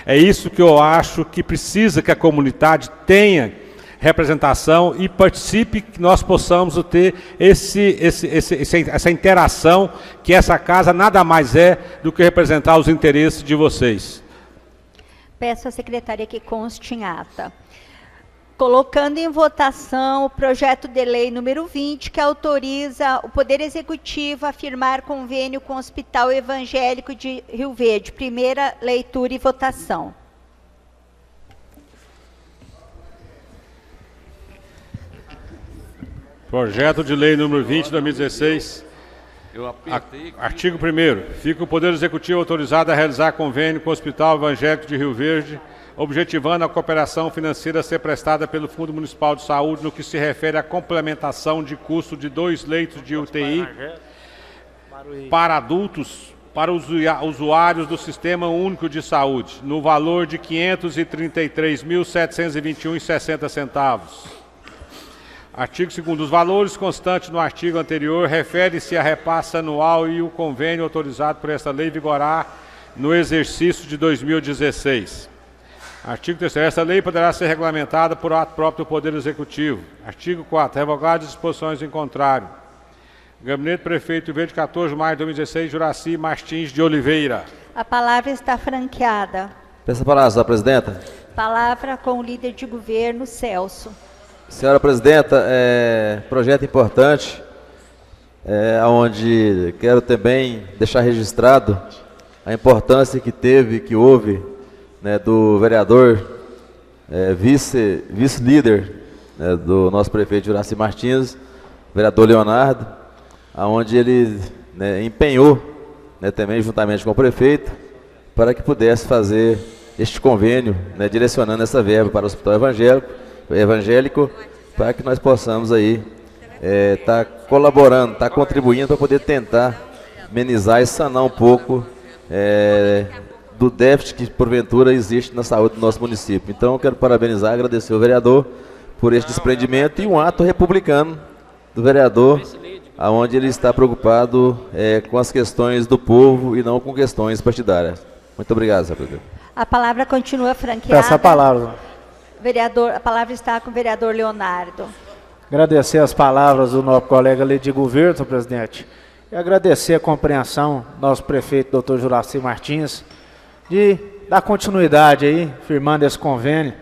É isso que eu acho que precisa que a comunidade tenha representação e participe, que nós possamos ter essa interação, que essa casa nada mais é do que representar os interesses de vocês. Peço à secretária que conste em ata. Colocando em votação o projeto de lei número 20, que autoriza o Poder Executivo a firmar convênio com o Hospital Evangélico de Rio Verde. Primeira leitura e votação. Projeto de lei número 20, 2016. Artigo 1º. Fica o Poder Executivo autorizado a realizar convênio com o Hospital Evangélico de Rio Verde, objetivando a cooperação financeira a ser prestada pelo Fundo Municipal de Saúde no que se refere à complementação de custo de 2 leitos de UTI para adultos, para os usuários do Sistema Único de Saúde, no valor de R$ 533.721,60. Artigo 2º. Os valores constantes no artigo anterior referem-se a repasse anual e o convênio autorizado por esta lei vigorar no exercício de 2016. Artigo 3º. Esta lei poderá ser regulamentada por ato próprio do Poder Executivo. Artigo 4º. Revogadas disposições em contrário. Gabinete Prefeito Rio Verde, 14 de maio de 2016, Juracy Martins de Oliveira. A palavra está franqueada. Peço a palavra, senhora presidenta. Palavra com o líder de governo, Celso. Senhora presidenta, projeto importante, onde quero também deixar registrado a importância que houve, né, do vereador, vice-líder, né, do nosso prefeito Juracy Martins, vereador Leonardo, onde ele, né, empenhou, né, também juntamente com o prefeito, para que pudesse fazer este convênio, né, direcionando essa verba para o Hospital Evangélico, para que nós possamos aí tá colaborando, tá contribuindo para poder tentar amenizar e sanar um pouco do déficit que porventura existe na saúde do nosso município. Então eu quero parabenizar e agradecer ao vereador por este desprendimento e um ato republicano do vereador, aonde ele está preocupado com as questões do povo e não com questões partidárias. Muito obrigado, senhor presidente. A palavra continua franqueada. Essa palavra. Vereador, a palavra está com o vereador Leonardo. Agradecer as palavras do nosso colega líder de governo, senhor presidente, e agradecer a compreensão do nosso prefeito, doutor Juracy Martins, de dar continuidade aí, firmando esse convênio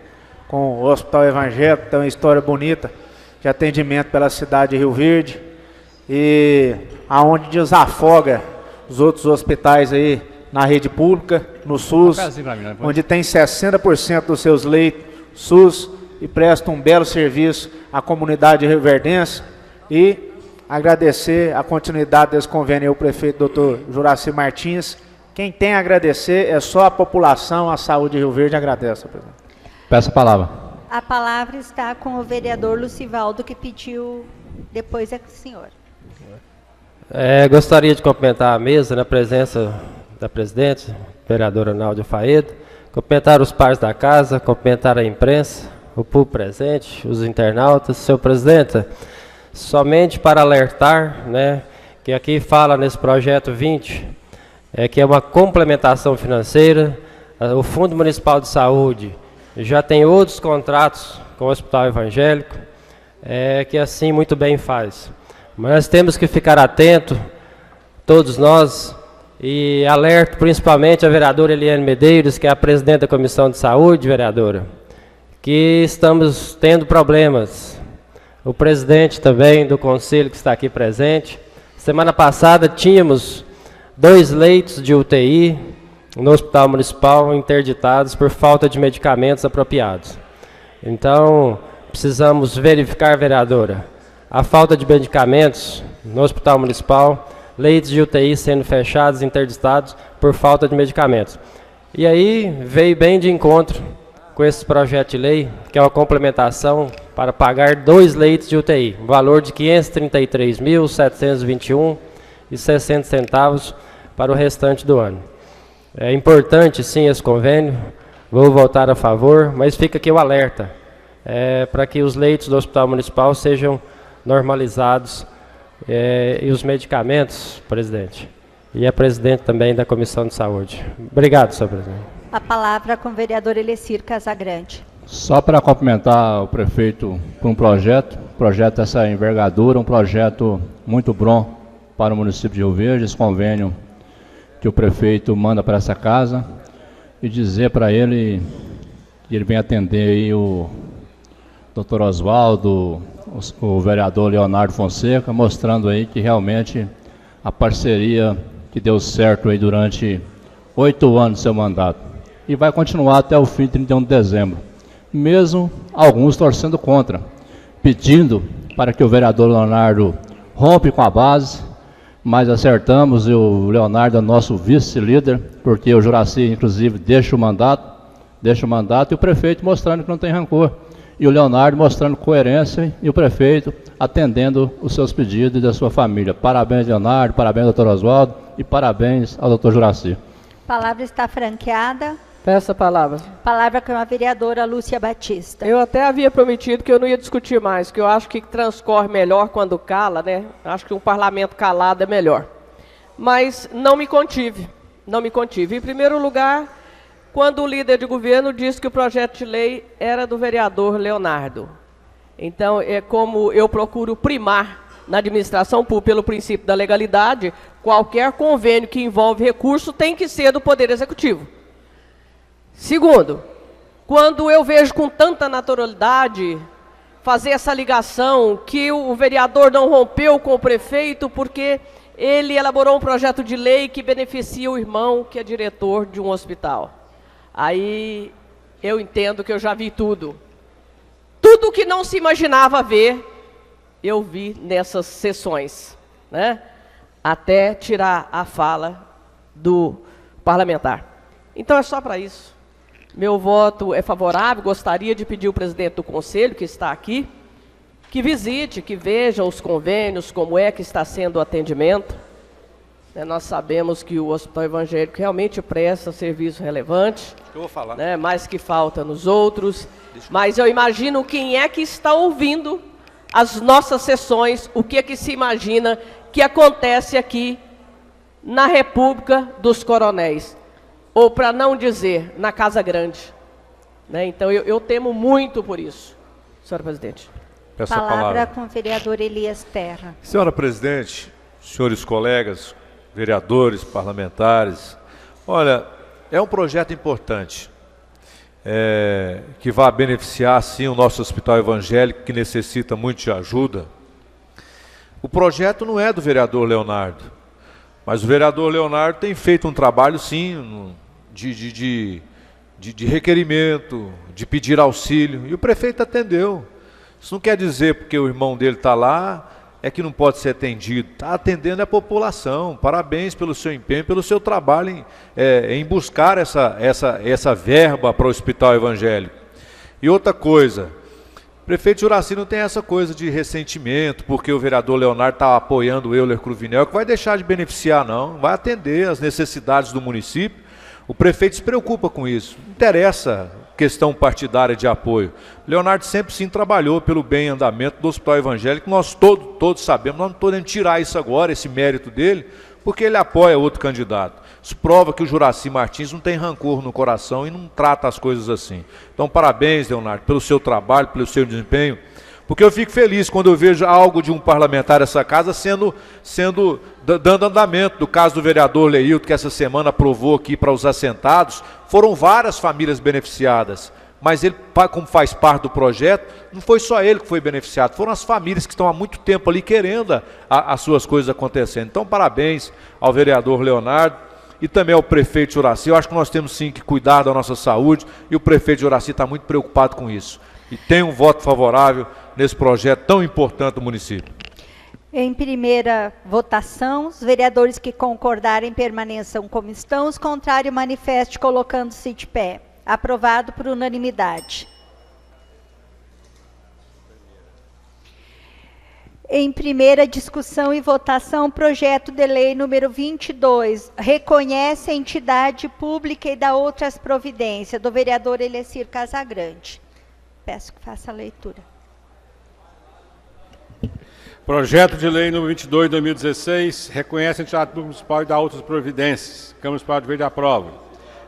com o Hospital Evangélico, que tem uma história bonita de atendimento pela cidade de Rio Verde, e aonde desafoga os outros hospitais aí na rede pública, no SUS, onde tem 60% dos seus leitos SUS e presta um belo serviço à comunidade rioverdense. E agradecer a continuidade desse convênio ao prefeito Dr. Juraci Martins. Quem tem a agradecer é só a população, a saúde de Rio Verde agradece, presidente. Peço a palavra. A palavra está com o vereador Lucivaldo, que pediu, depois é com o senhor. Gostaria de cumprimentar a mesa na presença da presidente, vereadora Náudia Faedo, cumprimentar os pais da casa, cumprimentar a imprensa, o público presente, os internautas. Senhor presidente, somente para alertar, né, que aqui fala nesse projeto 20, que é uma complementação financeira. O Fundo Municipal de Saúde já tem outros contratos com o Hospital Evangélico, que assim muito bem faz. Mas nós temos que ficar atentos, todos nós, e alerto principalmente a vereadora Eliane Medeiros, que é a presidente da Comissão de Saúde, vereadora, que estamos tendo problemas. O presidente também do conselho que está aqui presente. Semana passada tínhamos 2 leitos de UTI no Hospital Municipal interditados por falta de medicamentos apropriados. Então, precisamos verificar, vereadora, a falta de medicamentos no Hospital Municipal, leitos de UTI sendo fechados, interditados por falta de medicamentos. E aí veio bem de encontro com esse projeto de lei, que é uma complementação para pagar 2 leitos de UTI, valor de R$ 533.721,60 para o restante do ano. É importante sim esse convênio, vou votar a favor, mas fica aqui o alerta, para que os leitos do Hospital Municipal sejam normalizados, e os medicamentos, presidente, e a presidente também da Comissão de Saúde. Obrigado, senhor presidente. A palavra com o vereador Elecir Casagrande. Só para cumprimentar o prefeito por um projeto dessa envergadura, um projeto muito bom para o município de Rio Verde, esse convênio que o prefeito manda para essa casa, e dizer para ele que ele vem atender aí o Dr. Oswaldo, o vereador Leonardo Fonseca, mostrando aí que realmente a parceria que deu certo aí durante 8 anos do seu mandato, e vai continuar até o fim de 31 de dezembro, mesmo alguns torcendo contra, pedindo para que o vereador Leonardo rompe com a base, mas acertamos, e o Leonardo é nosso vice-líder, porque o Juraci, inclusive, deixa o mandato, e o prefeito mostrando que não tem rancor, e o Leonardo mostrando coerência, e o prefeito atendendo os seus pedidos e da sua família. Parabéns, Leonardo, parabéns, doutor Oswaldo, e parabéns ao doutor Juraci. A palavra está franqueada. Peço a palavra. Palavra com a vereadora Lúcia Batista. Eu até havia prometido que eu não ia discutir mais, que eu acho que transcorre melhor quando cala, né? Acho que um parlamento calado é melhor. Mas não me contive. Em primeiro lugar, quando o líder de governo disse que o projeto de lei era do vereador Leonardo. Então, é como eu procuro primar na administração pública, pelo princípio da legalidade, qualquer convênio que envolve recurso tem que ser do Poder Executivo. Segundo, quando eu vejo com tanta naturalidade fazer essa ligação que o vereador não rompeu com o prefeito porque ele elaborou um projeto de lei que beneficia o irmão que é diretor de um hospital. Aí eu entendo que eu já vi tudo. Tudo que não se imaginava ver, eu vi nessas sessões, né? Até tirar a fala do parlamentar. Então é só para isso. Meu voto é favorável. Gostaria de pedir ao presidente do conselho, que está aqui, que visite, que veja os convênios, como é que está sendo o atendimento. Nós sabemos que o Hospital Evangélico realmente presta serviço relevante, eu vou falar, né, mais que falta nos outros. Mas eu imagino quem é que está ouvindo as nossas sessões, o que é que se imagina que acontece aqui na República dos Coronéis, ou para não dizer, na Casa Grande. Né? Então eu temo muito por isso, senhora presidente. Peço a palavra com o vereador Elias Terra. Senhora presidente, senhores colegas, vereadores, parlamentares, olha, é um projeto importante, que vai beneficiar, sim, o nosso hospital evangélico, que necessita muito de ajuda. O projeto não é do vereador Leonardo, mas o vereador Leonardo tem feito um trabalho, sim, de requerimento, de pedir auxílio, e o prefeito atendeu. Isso não quer dizer porque o irmão dele está lá, é que não pode ser atendido. Está atendendo a população. Parabéns pelo seu empenho, pelo seu trabalho em buscar essa verba para o hospital evangélico. E outra coisa, o prefeito Juracy não tem essa coisa de ressentimento, porque o vereador Leonardo está apoiando o Euler Cruvinel, que vai deixar de beneficiar, não. Vai atender as necessidades do município. O prefeito se preocupa com isso. Não interessa questão partidária de apoio. Leonardo sempre sim trabalhou pelo bem andamento do hospital evangélico. Nós todos sabemos, nós não podemos tirar isso agora, esse mérito dele, porque ele apoia outro candidato. Isso prova que o Juracy Martins não tem rancor no coração e não trata as coisas assim. Então, parabéns, Leonardo, pelo seu trabalho, pelo seu desempenho, porque eu fico feliz quando eu vejo algo de um parlamentar dessa casa dando andamento. Do caso do vereador Leilton, que essa semana aprovou aqui para os assentados, foram várias famílias beneficiadas, mas ele, como faz parte do projeto, não foi só ele que foi beneficiado, foram as famílias que estão há muito tempo ali querendo as suas coisas acontecendo. Então, parabéns ao vereador Leonardo e também ao prefeito Juracy. Eu acho que nós temos sim que cuidar da nossa saúde, e o prefeito Juracy está muito preocupado com isso. E tem um voto favorável nesse projeto tão importante do município. Em primeira votação, os vereadores que concordarem permaneçam como estão, os contrários manifestem colocando-se de pé. Aprovado por unanimidade. Em primeira discussão e votação, projeto de lei número 22, reconhece a entidade pública e dá outras providências, do vereador Elecir Casagrande. Peço que faça a leitura. Projeto de lei número 22 de 2016, reconhece a entidade pública municipal e dá outras providências. Câmara Municipal de Verde aprova.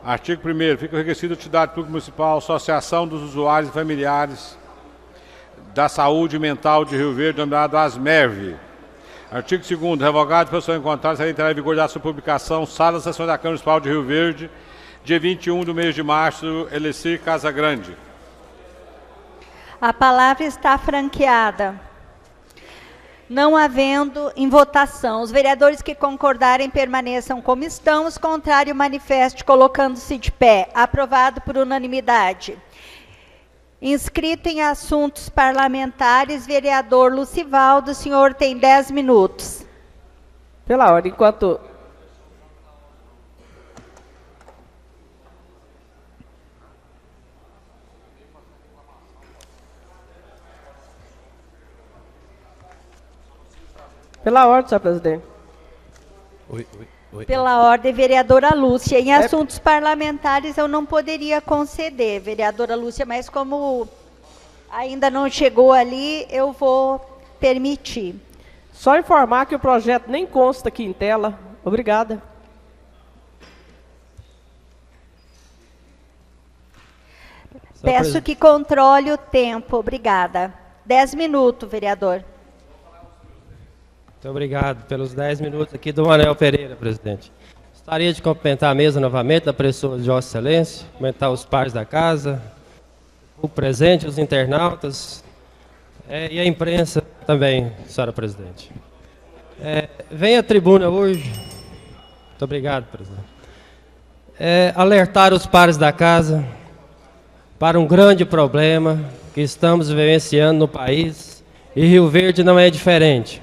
Artigo 1º, fica requisito a entidade pública municipal, Associação dos Usuários e Familiares da Saúde Mental de Rio Verde, denominado ASMERV. Artigo 2º, revogado de posição em contrário, será entrar em vigor da sua publicação, Sala das Sessões da Câmara Municipal de Rio Verde, dia 21 do mês de março, Elecir Casagrande. A palavra está franqueada. Não havendo em votação, os vereadores que concordarem permaneçam como estão, os contrários manifestem colocando-se de pé. Aprovado por unanimidade. Inscrito em assuntos parlamentares, vereador Lucivaldo, o senhor tem 10 minutos. Pela ordem, enquanto... Pela ordem, senhor presidente. Pela ordem, vereadora Lúcia. Em assuntos parlamentares eu não poderia conceder, vereadora Lúcia, mas como ainda não chegou ali, eu vou permitir. Só informar que o projeto nem consta aqui em tela. Obrigada. Peço que controle o tempo. Obrigada. 10 minutos, vereador. Muito obrigado pelos 10 minutos aqui do Manuel Pereira, presidente. Gostaria de cumprimentar a mesa novamente, da pessoa de Vossa Excelência, cumprimentar os pares da casa, o presente, os internautas e a imprensa também, senhora presidente. Vem à tribuna hoje, muito obrigado, presidente, alertar os pares da casa para um grande problema que estamos vivenciando no país, e Rio Verde não é diferente.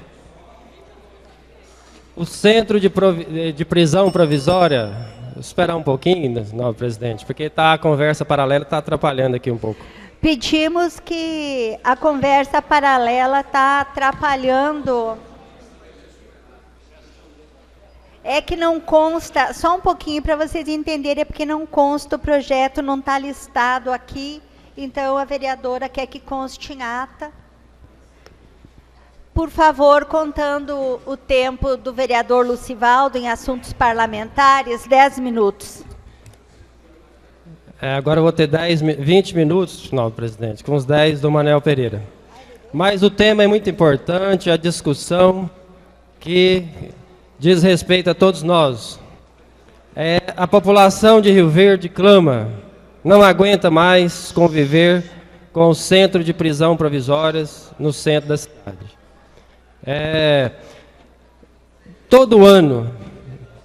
O centro de prisão provisória, vou esperar um pouquinho, não, presidente, porque a conversa paralela está atrapalhando aqui um pouco. Pedimos que a conversa paralela está atrapalhando. É que não consta, só um pouquinho para vocês entenderem, é porque não consta o projeto, não está listado aqui, então a vereadora quer que conste em ata. Por favor, contando o tempo do vereador Lucivaldo em assuntos parlamentares, 10 minutos. Agora eu vou ter 20 minutos, não, presidente, com os 10 do Manuel Pereira. Mas o tema é muito importante, a discussão que diz respeito a todos nós. A população de Rio Verde clama, não aguenta mais conviver com o centro de prisão provisórias no centro da cidade. Todo ano,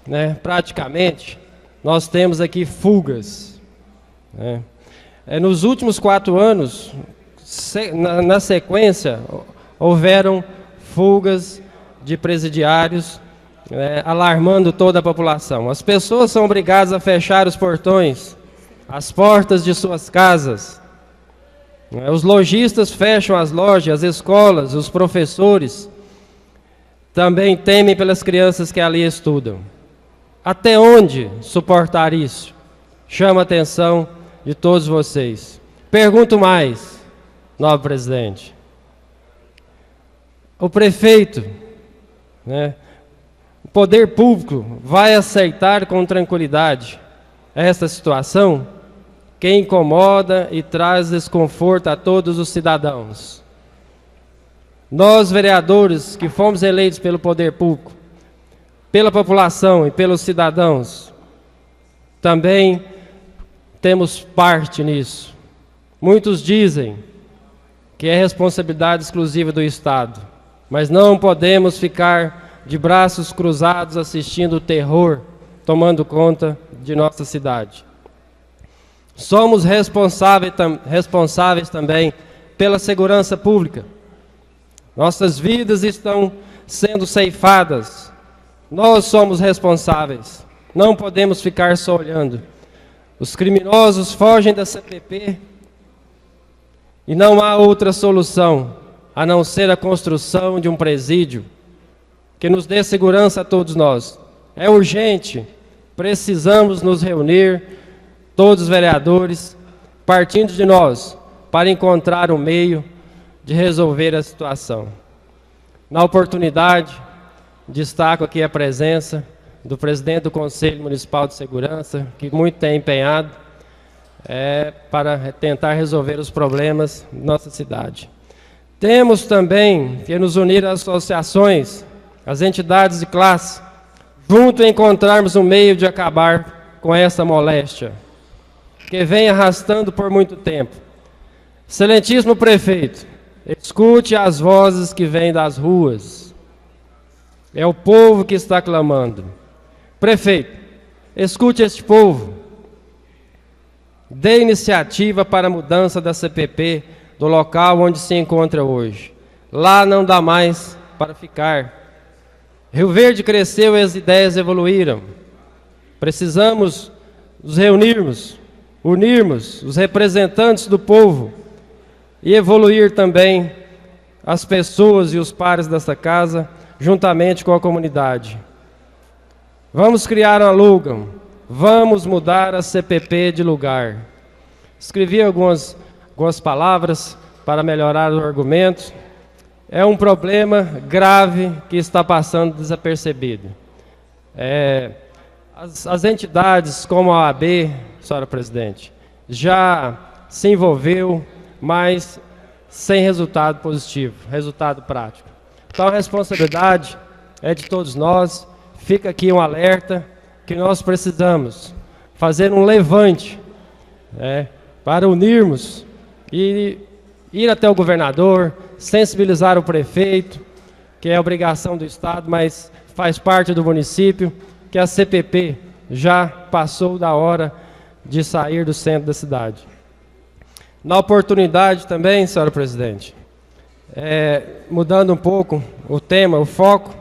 né, praticamente, nós temos aqui fugas. Né? Nos últimos 4 anos, na sequência, houveram fugas de presidiários, alarmando toda a população. As pessoas são obrigadas a fechar os portões, as portas de suas casas. Os lojistas fecham as lojas, as escolas, os professores também temem pelas crianças que ali estudam. Até onde suportar isso? Chama a atenção de todos vocês. Pergunto mais, nobre presidente. O prefeito, o poder público vai aceitar com tranquilidade esta situação que incomoda e traz desconforto a todos os cidadãos? Nós, vereadores, que fomos eleitos pelo poder público, pela população e pelos cidadãos, também temos parte nisso. Muitos dizem que é responsabilidade exclusiva do Estado, mas não podemos ficar de braços cruzados assistindo o terror tomando conta de nossa cidade. Somos responsáveis também pela segurança pública. Nossas vidas estão sendo ceifadas. Nós somos responsáveis. Não podemos ficar só olhando. Os criminosos fogem da CPP e não há outra solução a não ser a construção de um presídio que nos dê segurança a todos nós. É urgente, precisamos nos reunir, todos os vereadores, partindo de nós, para encontrar um meio de resolver a situação. Na oportunidade, destaco aqui a presença do presidente do Conselho Municipal de Segurança, que muito tem empenhado para tentar resolver os problemas da nossa cidade. Temos também que nos unir às associações, às entidades de classe, junto encontrarmos um meio de acabar com essa moléstia, que vem arrastando por muito tempo. Excelentíssimo prefeito, escute as vozes que vêm das ruas. É o povo que está clamando. Prefeito, escute este povo. Dê iniciativa para a mudança da CPP do local onde se encontra hoje. Lá não dá mais para ficar. Rio Verde cresceu e as ideias evoluíram. Precisamos nos reunirmos, unirmos os representantes do povo e evoluir também as pessoas e os pares desta casa, juntamente com a comunidade. Vamos criar um alugam, vamos mudar a CPP de lugar. Escrevi algumas palavras para melhorar o argumento. É um problema grave que está passando desapercebido. As entidades como a OAB, senhora presidente, já se envolveu, mas sem resultado positivo, resultado prático. Então a responsabilidade é de todos nós. Fica aqui um alerta que nós precisamos fazer um levante para unirmos e ir até o governador, sensibilizar o prefeito, que é obrigação do Estado, mas faz parte do município, que a CPP já passou da hora de sair do centro da cidade. Na oportunidade também, senhora presidente, mudando um pouco o tema, o foco,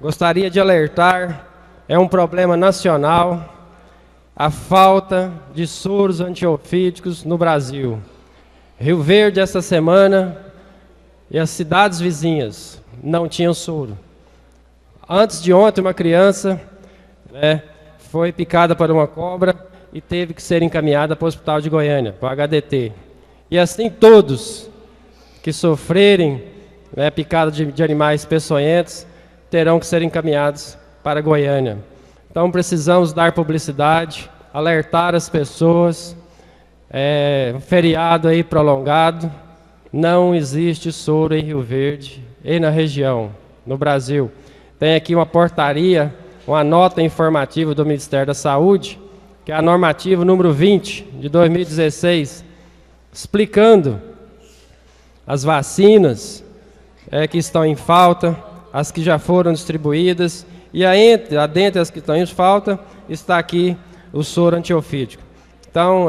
gostaria de alertar, é um problema nacional, a falta de soros antiofídicos no Brasil. Rio Verde, essa semana, e as cidades vizinhas não tinham soro. Antes de ontem, uma criança foi picada por uma cobra e teve que ser encaminhada para o Hospital de Goiânia, para o HDT. E assim todos que sofrerem picada de animais peçonhentos terão que ser encaminhados para Goiânia. Então precisamos dar publicidade, alertar as pessoas. Um feriado aí prolongado, não existe soro em Rio Verde e na região, no Brasil. Tem aqui uma portaria uma nota informativa do Ministério da Saúde, que é a normativa número 20 de 2016, explicando as vacinas que estão em falta, as que já foram distribuídas, e dentre as que estão em falta, está aqui o soro antiofídico. Então,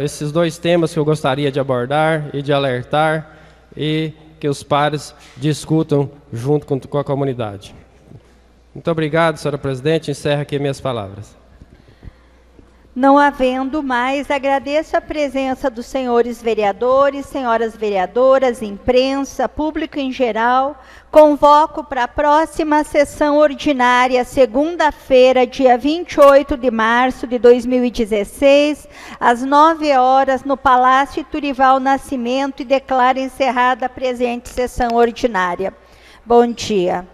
esses dois temas que eu gostaria de abordar e de alertar, e que os pares discutam junto com a comunidade. Muito obrigado, senhora presidente. Encerro aqui minhas palavras. Não havendo mais, agradeço a presença dos senhores vereadores, senhoras vereadoras, imprensa, público em geral. Convoco para a próxima sessão ordinária, segunda-feira, dia 28 de março de 2016, às 9 horas, no Palácio Turival Nascimento, e declaro encerrada a presente sessão ordinária. Bom dia.